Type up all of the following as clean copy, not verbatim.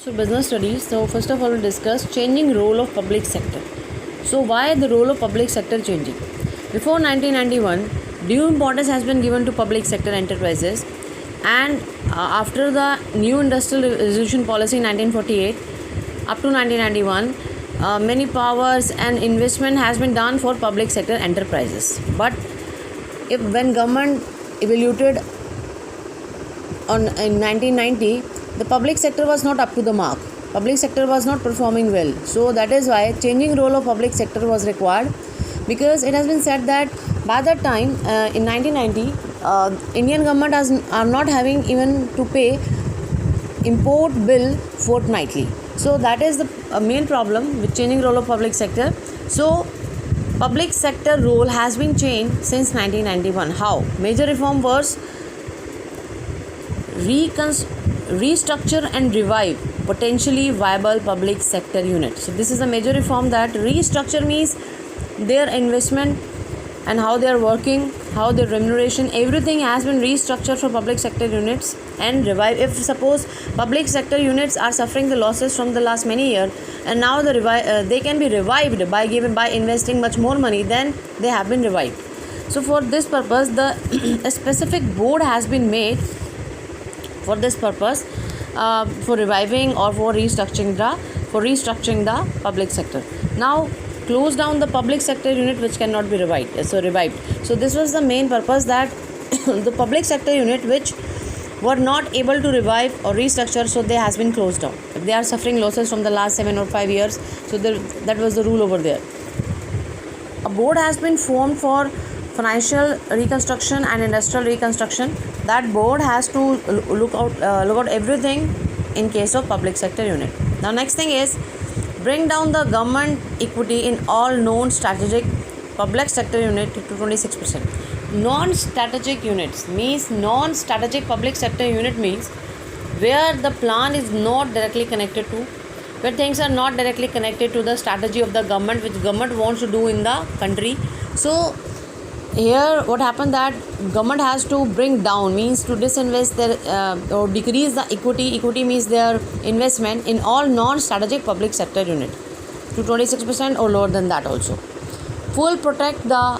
So business studies. So first of all, we'll discuss changing role of public sector. So why the role of public sector changing? Before 1991, due importance has been given to public sector enterprises, and after the new industrial revolution policy in 1948 up to 1991, many powers and investment has been done for public sector enterprises. But if when government evaluated in 1990, the public sector was not up to the mark. Public sector was not performing well. So that is why changing role of public sector was required, because it has been said that by that time in 1990, Indian government are not having even to pay import bill fortnightly. So that is the main problem with changing role of public sector. So public sector role has been changed since 1991. How? Major reform was restructure and revive potentially viable public sector units. So this is a major reform, that restructure means their investment and how they are working, how their remuneration, everything has been restructured for public sector units. And revive, if suppose public sector units are suffering the losses from the last many years, and now they can be revived by investing much more money, then they have been revived. So for this purpose, a specific board has been made for this purpose, for reviving or for restructuring the public sector. Now close down the public sector unit which cannot be revived. So this was the main purpose, that the public sector unit which were not able to revive or restructure, so they has been closed down. If they are suffering losses from the last 7 or 5 years, so that was the rule over there. A board has been formed for financial reconstruction and industrial reconstruction. That board has to look out everything in case of public sector unit. Now next thing is bring down the government equity in all non-strategic public sector unit to 26%. Non-strategic units means non-strategic public sector unit means where the plan is not directly connected to, where things are not directly connected to the strategy of the government, which government wants to do in the country. So here what happened, that government has to bring down, means to disinvest their or decrease the equity means their investment in all non-strategic public sector unit to 26% or lower than that also. Fully protect the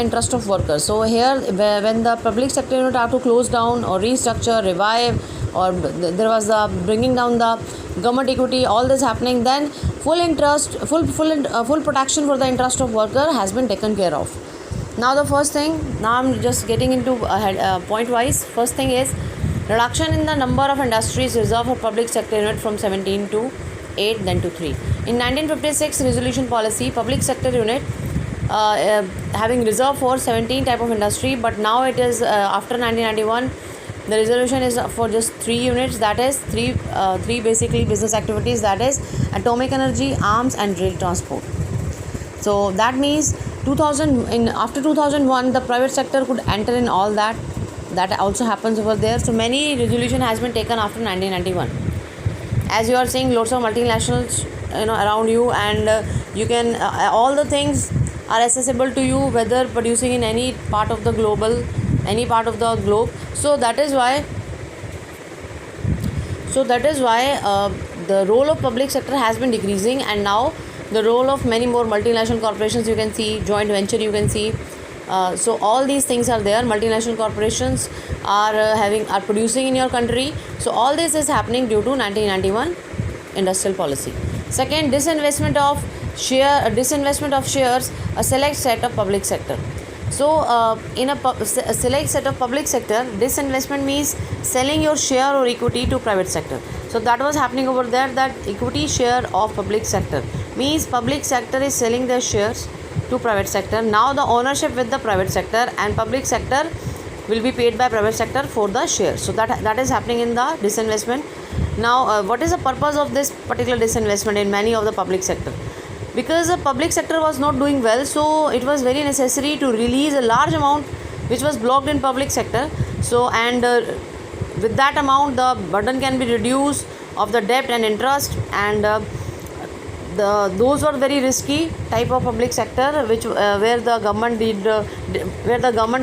interest of workers. So here when the public sector unit are to close down or restructure, revive, or there was the bringing down the government equity, all this happening, then full protection for the interest of worker has been taken care of. Now the first thing, now I'm just getting into point wise. First thing is reduction in the number of industries reserved for public sector unit from 17 to 8, then to 3. In 1956 resolution policy, public sector unit having reserved for 17 type of industry, but now it is after 1991, the resolution is for just 3 units, that is three basically business activities, that is atomic energy, arms and rail transport. So that means after 2001, the private sector could enter in all that also happens over there. So many resolution has been taken after 1991. As you are seeing, lots of multinationals around you, and you can all the things are accessible to you, whether producing in any part of the globe. So that is why the role of public sector has been decreasing, and now the role of many more multinational corporations you can see, joint venture you can see. So all these things are there. Multinational corporations are producing in your country. So all this is happening due to 1991 industrial policy. Second, disinvestment of shares, a select set of public sector. So in a select set of public sector, disinvestment means selling your share or equity to private sector. So that was happening over there, that equity share of public sector means public sector is selling their shares to private sector. Now the ownership with the private sector, and public sector will be paid by private sector for the shares. So that is happening in the disinvestment. Now what is the purpose of this particular disinvestment in many of the public sector? Because the public sector was not doing well, so it was very necessary to release a large amount which was blocked in public sector. So and with that amount, the burden can be reduced of the debt and interest, and those were very risky type of public sector, which where the government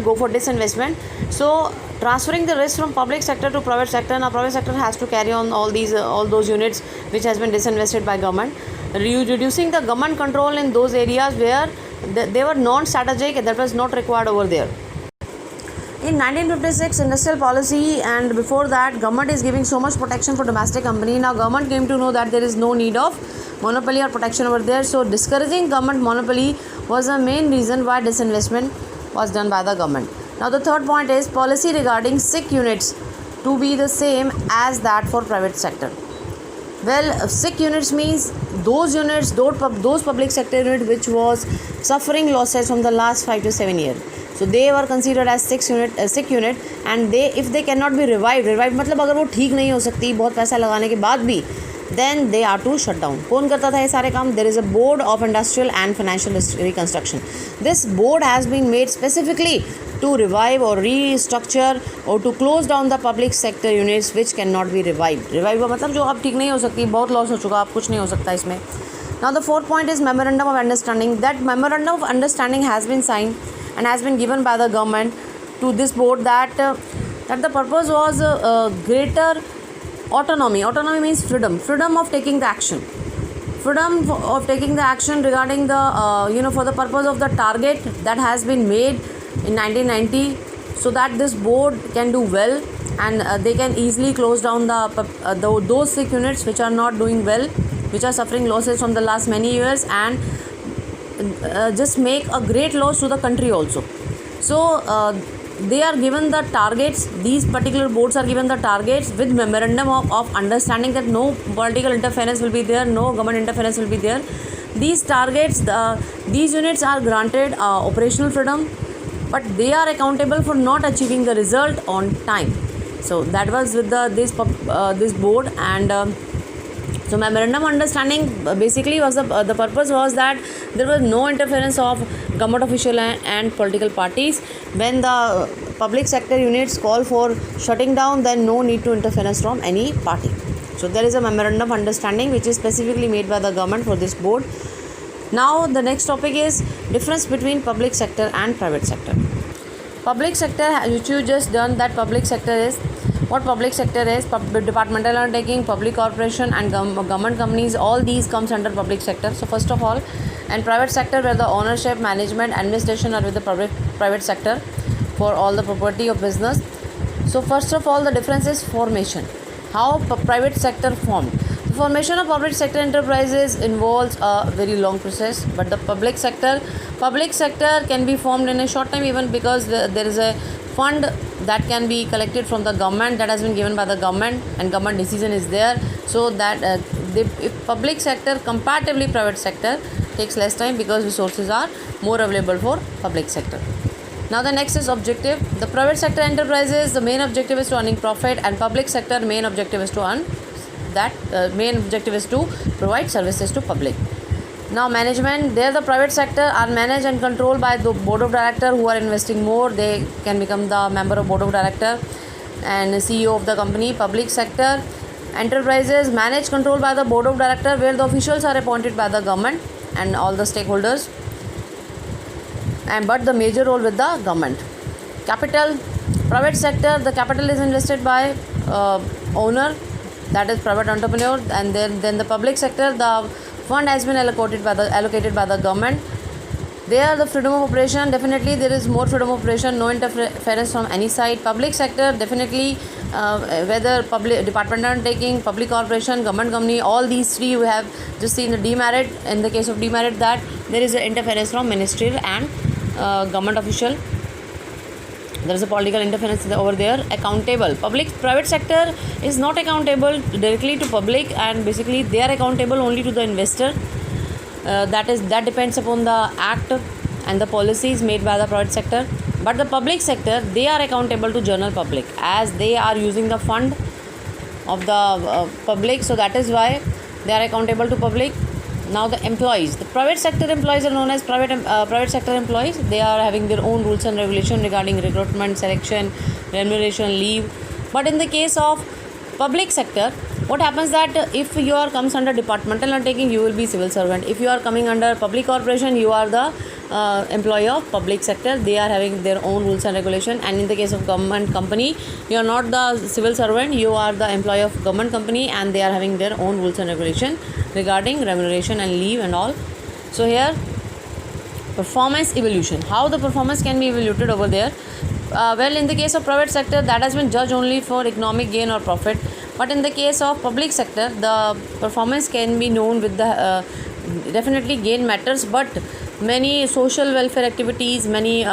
go for disinvestment. So transferring the risk from public sector to private sector. Now private sector has to carry on all those units which has been disinvested by government, reducing the government control in those areas where they were non-strategic, that was not required over there. In 1956 industrial policy, and before that government is giving so much protection for domestic company. Now government came to know that there is no need of monopoly or protection over there, so discouraging government monopoly was the main reason why disinvestment was done by the government. Now the third point is policy regarding SIC units to be the same as that for private sector. Well, SIC units means those units, those public sector unit which was suffering losses from the last 5 to 7 years. So they were considered as SIC unit, and if they cannot be revived मतलब अगर वो ठीक नहीं हो सकती बहुत पैसा लगाने के बाद भी, then they are to shut down. कौन करता था ये सारे काम? There is a board of industrial and financial reconstruction. This board has been made specifically to revive or restructure or to close down the public sector units which cannot be revived. Revive का मतलब जो अब ठीक नहीं हो सकती, बहुत loss हो चुका, अब कुछ नहीं हो सकता इसमें. Now the fourth point is memorandum of understanding. That memorandum of understanding has been signed and has been given by the government to this board that the purpose was greater autonomy. Autonomy means freedom of taking the action. Freedom of taking the action regarding the for the purpose of the target that has been made in 1990, so that this board can do well and they can easily close down those SIC units which are not doing well, which are suffering losses from the last many years, and just make a great loss to the country also. So they are given the targets, these particular boards are given the targets with memorandum of understanding that no political interference will be there, no government interference will be there. These targets, these units are granted operational freedom, but they are accountable for not achieving the result on time. So that was with this board, and so memorandum of understanding basically was the purpose was that there was no interference of government official and political parties. When the public sector units call for shutting down, then no need to interference from any party. So there is a memorandum of understanding which is specifically made by the government for this board. Now the next topic is difference between public sector and private sector. Public sector, which you just done, that public sector is what public sector is: departmental undertaking, public corporation, and government companies. All these comes under public sector. So first of all, and private sector, where the ownership, management, administration are with the private sector for all the property of business. So first of all, the difference is formation. How private sector formed. The formation of public sector enterprises involves a very long process, but the public sector can be formed in a short time, even because there is a fund that can be collected from the government, that has been given by the government, and government decision is there. So that if public sector comparatively private sector takes less time because resources are more available for public sector. Now the next is objective. The private sector enterprises, the main objective is to earning profit, and public sector main objective is to provide services to public. Now management, there the private sector are managed and controlled by the board of director who are investing more. They can become the member of board of director and CEO of the company. Public sector enterprises managed, controlled by the board of director, where the officials are appointed by the government and all the stakeholders, but the major role with the government. Capital, private sector, the capital is invested by owner, that is private entrepreneur, and then the public sector, the fund has been allocated by the government. There the freedom of operation, definitely there is more freedom of operation, no interference from any side. Public sector, definitely whether public departmental undertaking, public corporation, government company, all these three we have just seen the demerit. In the case of demerit, that there is an interference from ministerial and government official. There is a political interference over there. Accountable, private sector is not accountable directly to public, and basically they are accountable only to the investor. That depends upon the act and the policies made by the private sector. But the public sector, they are accountable to general public, as they are using the fund of the public. So that is why they are accountable to public. Now the employees, the private sector employees are known as private sector employees. They are having their own rules and regulation regarding recruitment, selection, remuneration, leave. But in the case of public sector, what happens that if you are comes under departmental undertaking, you will be civil servant. If you are coming under public corporation, you are the employee of public sector. They are having their own rules and regulation. And in the case of government company, you are not the civil servant, you are the employee of government company, and they are having their own rules and regulation regarding remuneration and leave and all. So here, performance evolution, how the performance can be evaluated over there. Well, in the case of private sector, that has been judged only for economic gain or profit, but in the case of public sector, the performance can be known with the definitely gain matters, but many social welfare activities, many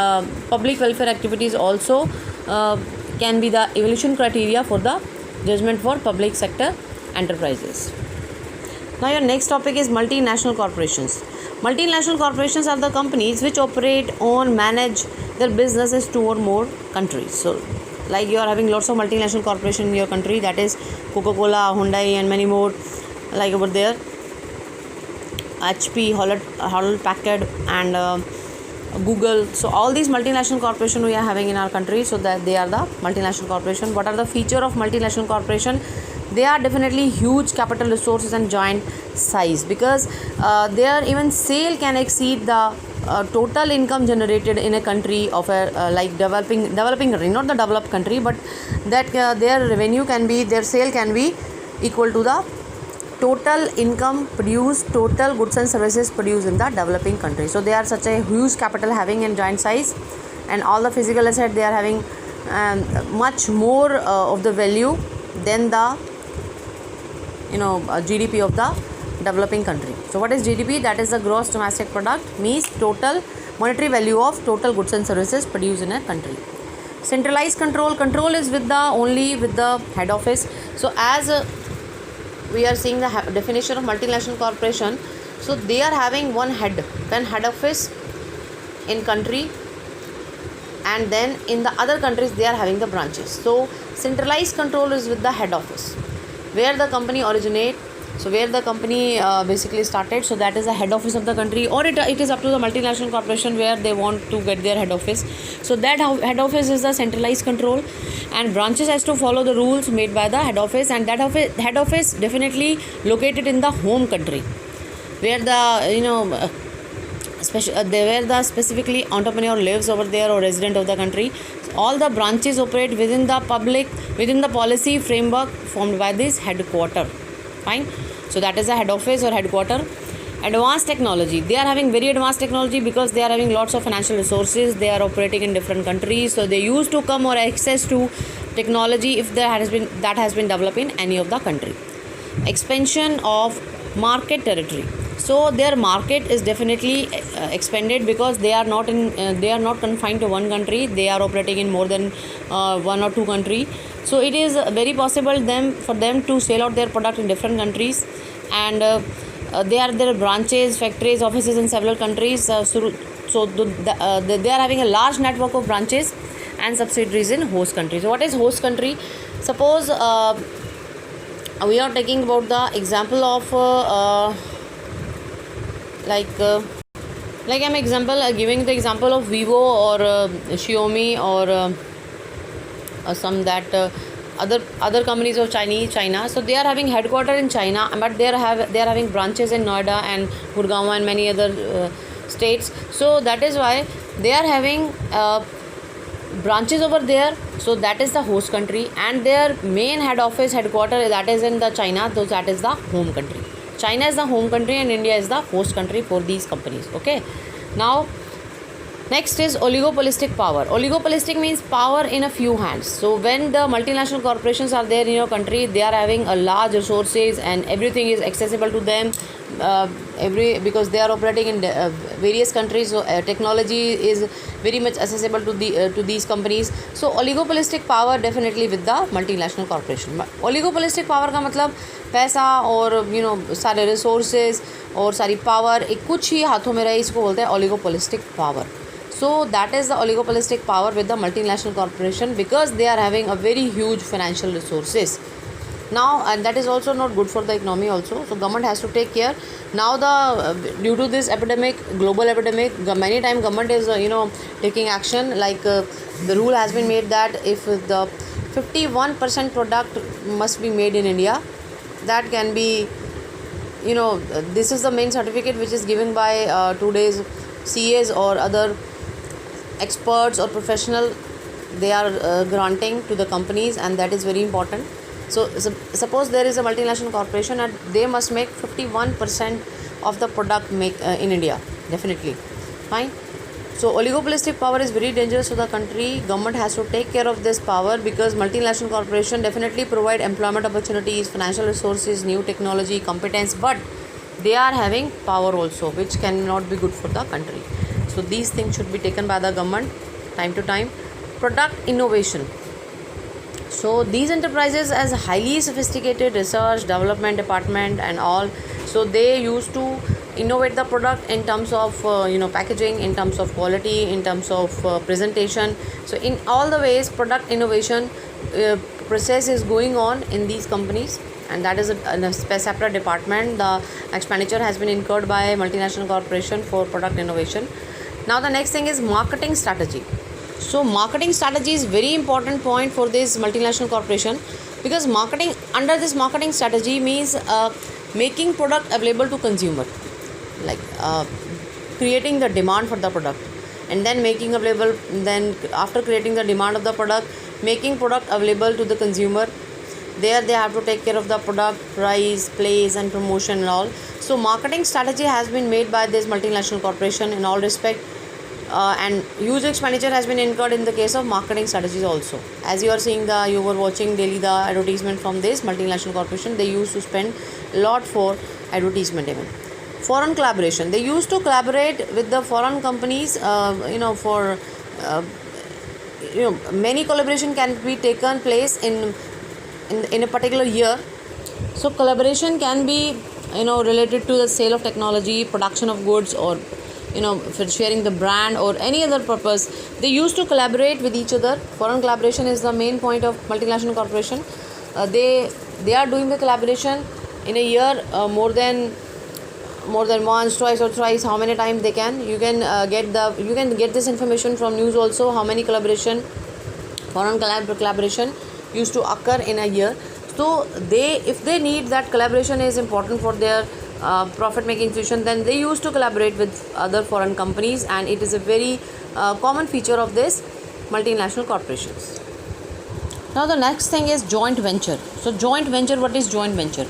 public welfare activities also can be the evaluation criteria for the judgment for public sector enterprises. Now your next topic is multinational corporations. Multinational corporations are the companies which operate, own, manage their businesses to or more countries. So like you are having lots of multinational corporation in your country, that is Coca-Cola, Hyundai and many more, like over there HP, Hewlett Packard and Google. So all these multinational corporation we are having in our country, so that they are the multinational corporation. What are the feature of multinational corporation? They are definitely huge capital resources and giant size, because their even sale can exceed the total income generated in a country of a like developing country, not the developed country, but that their revenue can be, their sale can be equal to the total income produced, total goods and services produced in the developing country. So they are such a huge capital having and giant size, and all the physical asset they are having much more of the value than the GDP of the developing country. So what is GDP? That is the gross domestic product, means total monetary value of total goods and services produced in a country. Centralized control is with the head office. So as we are seeing the definition of multinational corporation, so they are having one head office in country, and then in the other countries they are having the branches. So centralized control is with the head office, where the company originate, so where the company basically started, so that is the head office of the country, or it is up to the multinational corporation where they want to get their head office. So that head office is the centralized control, and branches has to follow the rules made by the head office, and that head office definitely located in the home country, where the where the specifically entrepreneur lives over there or resident of the country. All the branches operate within the policy framework formed by this headquarter. Fine. So that is the head office or headquarter. Advanced technology, they are having very advanced technology, because they are having lots of financial resources, they are operating in different countries, so they used to come or access to technology if that has been developed in any of the country. Expansion of market territory, so their market is definitely expanded, because they are not confined to one country, they are operating in more than one or two countries. So it is very possible for them to sell out their product in different countries, and they are their branches, factories, offices in several countries. They are having a large network of branches and subsidiaries in host country. So what is host country? Suppose we are taking about the example of giving the example of Vivo or Xiaomi or some that other companies of China. So they are having headquarters in China, but they are having branches in Noida and Gurgaon and many other states. So that is why they are having branches over there. So that is the host country, and their main headquarters that is in the China, so that is the home country. China is the home country and India is the host country for these companies. Okay. Now next is oligopolistic power. Oligopolistic means power in a few hands. So when the multinational corporations are there in your country, they are having a large resources and everything is accessible to them, because they are operating in various countries. So technology is very much accessible to these companies. So oligopolistic power definitely with the multinational corporation. But oligopolistic power का मतलब पैसा और सारे resources और सारी power एक कुछ ही हाथों में रहे, इसको बोलते हैं oligopolistic power. So that is the oligopolistic power with the multinational corporation, because they are having a very huge financial resources. Now, and that is also not good for the economy also. So government has to take care. Now due to this global epidemic, many times government is taking action, like the rule has been made that if the 51% product must be made in India, that can be, this is the main certificate which is given by today's CAs or other experts or professional. They are granting to the companies, and that is very important. So suppose there is a multinational corporation and they must make 51% of the product in India, definitely fine. So oligopolistic power is very dangerous to the country. Government has to take care of this power, because multinational corporation definitely provide employment opportunities, financial resources, new technology, competence, but they are having power also, which cannot be good for the country. So these things should be taken by the government time to time. Product innovation. So these enterprises as highly sophisticated research development department and all, so they used to innovate the product in terms of packaging, in terms of quality, in terms of presentation. So in all the ways, product innovation process is going on in these companies, and that is a separate department. The expenditure has been incurred by multinational corporation for product innovation. Now the next thing is marketing strategy. So marketing strategy is very important point for this multinational corporation, because under this marketing strategy means making product available to consumer, like creating the demand for the product, and then making available, then after creating the demand of the product, making product available to the consumer. There they have to take care of the product, price, place and promotion and all. So marketing strategy has been made by this multinational corporation in all respect, and huge expenditure has been incurred in the case of marketing strategies also. As you are seeing, you were watching daily the advertisement from this multinational corporation. They used to spend a lot for advertisement. Even foreign collaboration, they used to collaborate with the foreign companies, for many collaboration can be taken place in a particular year. So collaboration can be related to the sale of technology, production of goods, or for sharing the brand or any other purpose. They used to collaborate with each other. Foreign collaboration is the main point of multinational corporation. They are doing the collaboration in a year more than once, twice or thrice, how many times they can. You can get this information from news also, how many foreign collaboration used to occur in a year. So if they need that collaboration is important for their profit making institution, then they used to collaborate with other foreign companies, and it is a very common feature of this multinational corporations. Now the next thing is joint venture. So joint venture, what is joint venture?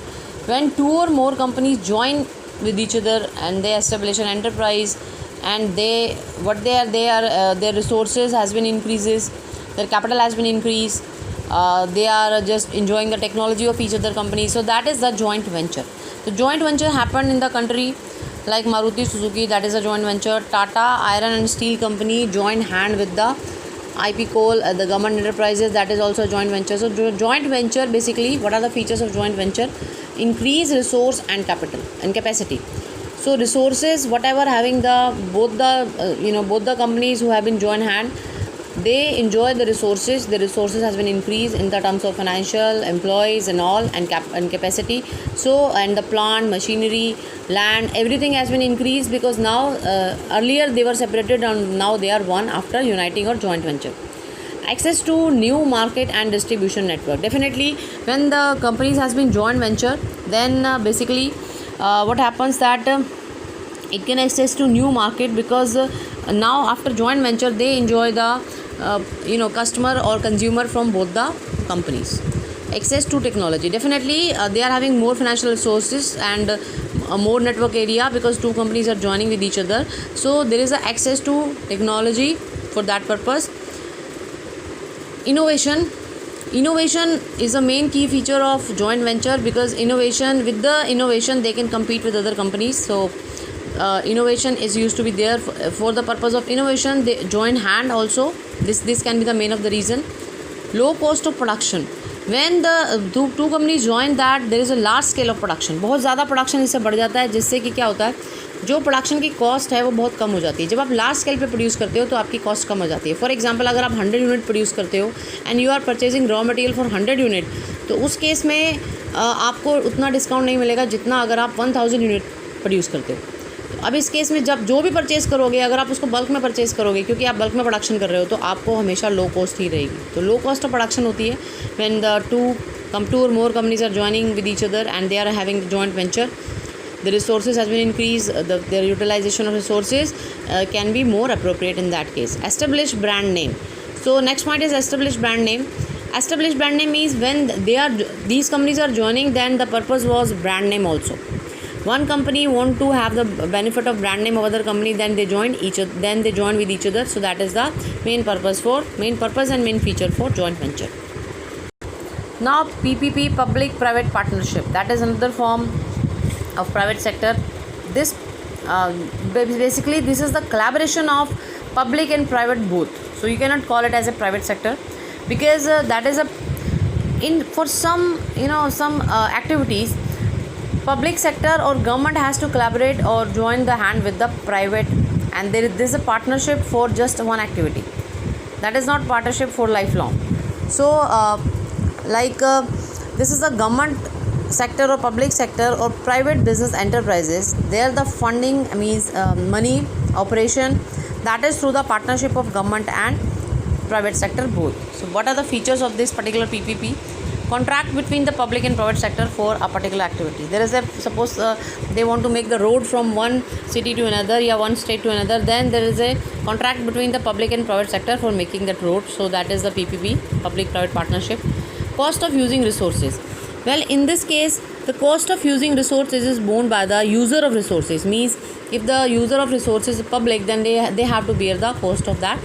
When two or more companies join with each other and they establish an enterprise, and their resources has been increases, their capital has been increased, they are just enjoying the technology of each other company. So that is the joint venture. The joint venture happened in the country like Maruti Suzuki, that is a joint venture. Tata Iron and Steel Company joined hand with the IP Coal, the government enterprises, that is also a joint venture. So joint venture, basically what are the features of joint venture? Increase resource and capital and capacity. So resources, whatever having both the companies who have been joined hand, they enjoy the resources. The resources has been increased in the terms of financial, employees and all, and capacity. So, and the plant, machinery, land, everything has been increased, because now earlier they were separated and now they are one after uniting or joint venture. Access to new market and distribution network. Definitely when the companies has been joint venture, then basically what happens that it can access to new market, because now after joint venture they enjoy the customer or consumer from both the companies. Access to technology, definitely they are having more financial resources and more network area, because two companies are joining with each other. So there is a access to technology for that purpose. Innovation is a main key feature of joint venture, because with the innovation they can compete with other companies. So innovation is used to be there for the purpose of innovation. They join hand also. This can be the main of the reason. Low cost of production. When the two companies join, that there is a large scale of production. बहुत ज़्यादा production इससे बढ़ जाता है, जिससे कि क्या होता है, जो प्रोडक्शन की कॉस्ट है वो बहुत कम हो जाती है. जब आप लार्ज स्केल पे प्रोड्यूस करते हो तो आपकी कॉस्ट कम हो जाती है. फॉर एग्जांपल, अगर आप 100 यूनिट प्रोड्यूस करते हो and you are purchasing raw material for 100 unit, तो उस केस में आपको उतना डिस्काउंट नहीं मिलेगा जितना अगर आप 1000 यूनिट प्रोड्यूस करते हो. अब इस केस में जब जो भी परचेज़ करोगे, अगर आप उसको बल्क में परचेज़ करोगे, क्योंकि आप बल्क में प्रोडक्शन कर रहे हो, तो आपको हमेशा लो कॉस्ट ही रहेगी. तो लो कॉस्ट ऑफ प्रोडक्शन होती है when the two Two or more companies are joining with each other and they are having joint venture. The resources has been increased, their utilization of resources can be more appropriate in that case. Established brand name. So next point is established brand name. Established brand name is when these companies are joining, then the purpose was brand name also. One company want to have the benefit of brand name of other company, then they join with each other. So that is the main purpose and main feature for joint venture. Now PPP, public private partnership, that is another form of private sector. This basically this is the collaboration of public and private both. So you cannot call it as a private sector, because that is for some activities, public sector or government has to collaborate or join the hand with the private, and this is a partnership for just one activity. That is not partnership for lifelong. So this is the government sector or public sector or private business enterprises. There the funding means money operation, that is through the partnership of government and private sector both. So what are the features of this particular PPP? Contract between the public and private sector for a particular activity. There is suppose they want to make the road from one city to another, one state to another, then there is a contract between the public and private sector for making that road. So that is the PPP, public private partnership. Cost of using resources. Well, in this case, the cost of using resources is borne by the user of resources. Means if the user of resources is public, then they have to bear the cost of that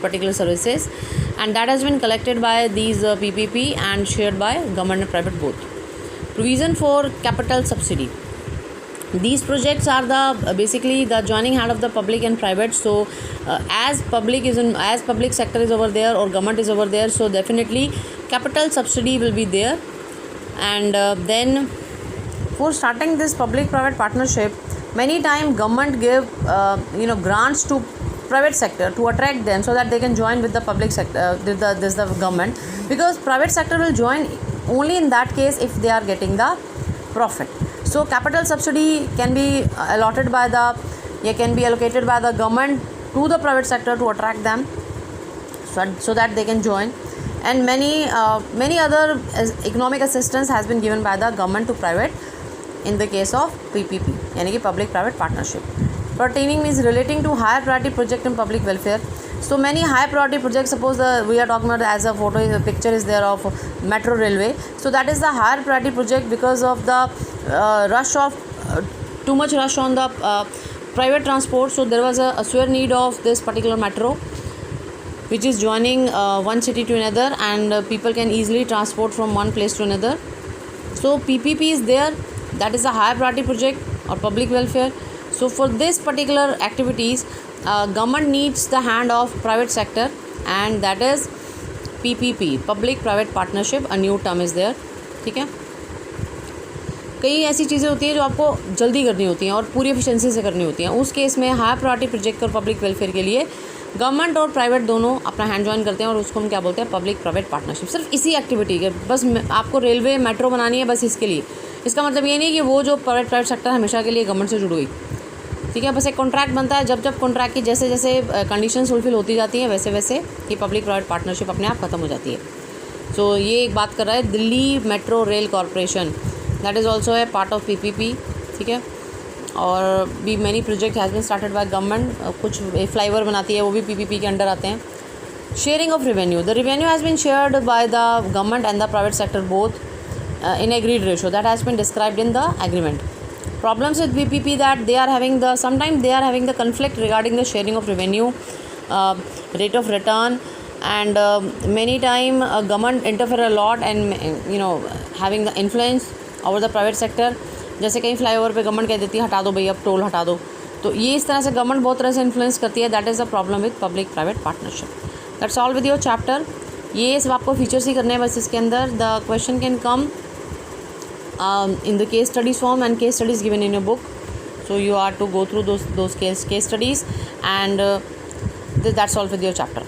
particular services, and that has been collected by these PPP and shared by government and private both. Provision for capital subsidy. These projects are basically the joining hand of the public and private. So as public sector is over there or government is over there, so definitely capital subsidy will be there. And then for starting this public private partnership, many times government give grants to private sector to attract them so that they can join with the public sector, the government, because private sector will join only in that case if they are getting the profit. So capital subsidy can be allocated by the government to the private sector to attract them, so that they can join. And many other economic assistance has been given by the government to private in the case of PPP, यानी कि public private partnership. Pertaining means relating to higher priority project in public welfare. So many high priority projects, suppose we are talking about, as a picture is there of metro railway. So that is the higher priority project because of the too much rush on the private transport. So there was a severe need of this particular metro, which is joining one city to another, and people can easily transport from one place to another. So PPP is there, that is a higher priority project or public welfare. So for this particular activities, government needs the hand of private sector, and that is PPP, public private partnership, a new term is there. ठीक है, कई ऐसी चीज़ें होती हैं जो आपको जल्दी करनी होती हैं और पूरी एफिशिएंसी से करनी होती हैं. उस केस में हाई प्रायोरिटी प्रोजेक्ट और पब्लिक वेलफेयर के लिए गवर्नमेंट और प्राइवेट दोनों अपना हैंड जॉइन करते हैं, और उसको हम क्या बोलते हैं, पब्लिक प्राइवेट पार्टनरशिप. सिर्फ इसी एक्टिविटी के, बस आपको रेलवे मेट्रो बनानी है, बस इसके लिए. इसका मतलब ये नहीं कि वो जो प्राइवेट सेक्टर हमेशा के लिए गवर्नमेंट से जुड़ गई. ठीक है, बस एक कॉन्ट्रैक्ट बनता है. जब कॉन्ट्रैक्ट की जैसे जैसे कंडीशन फुलफिल होती जाती हैं, वैसे वैसे ये पब्लिक प्राइवेट पार्टनरशिप अपने आप खत्म हो जाती है. सो ये एक बात कर रहा है Delhi metro rail corporation, that is also a part of PPP. ठीक है, और भी many project has been started by government. कुछ फ्लाईओवर बनाती है, वो भी PPP के अंडर आते हैं. Sharing of revenue. The revenue has been shared by the government and the private sector both in agreed ratio that has been described in the agreement. Problems with PPP that sometimes they are having the conflict regarding the sharing of revenue, rate of return, and many time government interfere a lot and having the influence over the private sector. जैसे कहीं flyover पे government कह देती है हटा दो भैया, अब टोल हटा दो, तो ये इस तरह से गवर्नमेंट बहुत तरह से इन्फ्लुएंस करती है. That is the problem with public private partnership. That's all with your chapter. ये सब आपको फीचर्स ही करने हैं बस इसके अंदर. The question can come in the case studies form and case studies given in your book, so you are to go through those case studies, and that's all with your chapter.